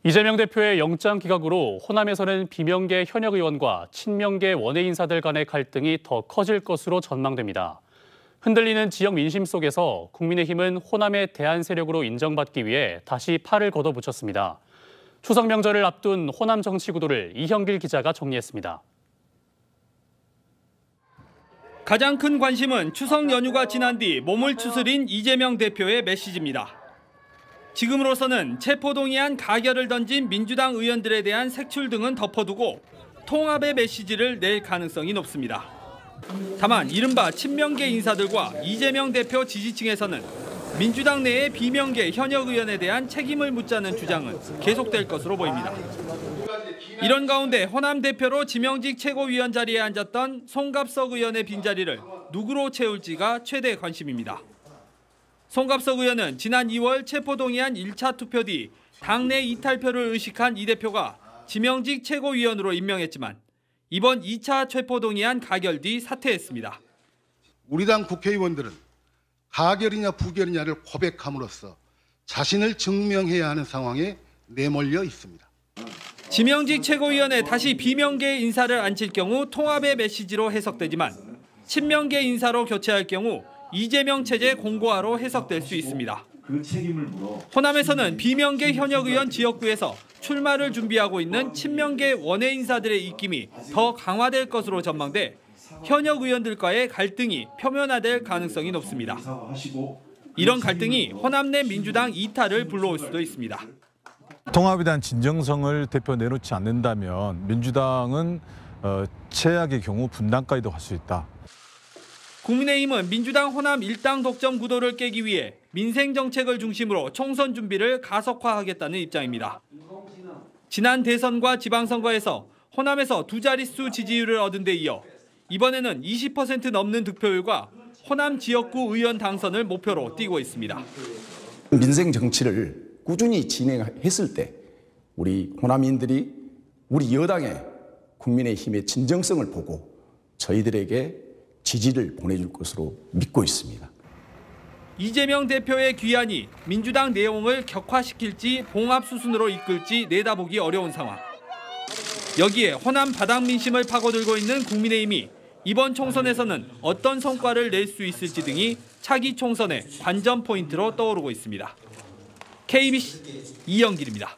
이재명 대표의 영장 기각으로 호남에서는 비명계 현역 의원과 친명계 원외 인사들 간의 갈등이 더 커질 것으로 전망됩니다. 흔들리는 지역 민심 속에서 국민의힘은 호남의 대안 세력으로 인정받기 위해 다시 팔을 걷어붙였습니다. 추석 명절을 앞둔 호남 정치 구도를 이형길 기자가 정리했습니다. 가장 큰 관심은 추석 연휴가 지난 뒤 몸을 추스린 이재명 대표의 메시지입니다. 지금으로서는 체포동의안 가결을 던진 민주당 의원들에 대한 색출 등은 덮어두고 통합의 메시지를 낼 가능성이 높습니다. 다만 이른바 친명계 인사들과 이재명 대표 지지층에서는 민주당 내의 비명계 현역 의원에 대한 책임을 묻자는 주장은 계속될 것으로 보입니다. 이런 가운데 호남 대표로 지명직 최고위원 자리에 앉았던 송갑석 의원의 빈자리를 누구로 채울지가 최대 관심입니다. 송갑석 의원은 지난 2월 체포동의안 1차 투표 뒤 당내 이탈표를 의식한 이 대표가 지명직 최고위원으로 임명했지만 이번 2차 체포동의안 가결 뒤 사퇴했습니다. 우리 당 국회의원들은 가결이냐 부결이냐를 고백함으로써 자신을 증명해야 하는 상황에 내몰려 있습니다. 지명직 최고위원에 다시 비명계 인사를 앉힐 경우 통합의 메시지로 해석되지만 친명계 인사로 교체할 경우 이재명 체제 공고화로 해석될 수 있습니다. 호남에서는 비명계 현역 의원 지역구에서 출마를 준비하고 있는 친명계 원외 인사들의 입김이 더 강화될 것으로 전망돼 현역 의원들과의 갈등이 표면화될 가능성이 높습니다. 이런 갈등이 호남 내 민주당 이탈을 불러올 수도 있습니다. 통합에 대한 진정성을 대표 내놓지 않는다면 민주당은 최악의 경우 분당까지도 갈 수 있다. 국민의힘은 민주당 호남 일당 독점 구도를 깨기 위해 민생 정책을 중심으로 총선 준비를 가속화하겠다는 입장입니다. 지난 대선과 지방선거에서 호남에서 두 자릿수 지지율을 얻은 데 이어 이번에는 20% 넘는 득표율과 호남 지역구 의원 당선을 목표로 띄고 있습니다. 민생 정치를 꾸준히 진행했을 때 우리 호남인들이 우리 여당의 국민의힘의 진정성을 보고 저희들에게 지지를 보내줄 것으로 믿고 있습니다. 이재명 대표의 귀환이 민주당 내용을 격화시킬지 봉합 수순으로 이끌지 내다보기 어려운 상황. 여기에 호남 바닥 민심을 파고들고 있는 국민의힘이 이번 총선에서는 어떤 성과를 낼 수 있을지 등이 차기 총선의 관전 포인트로 떠오르고 있습니다. KBC 이형길입니다.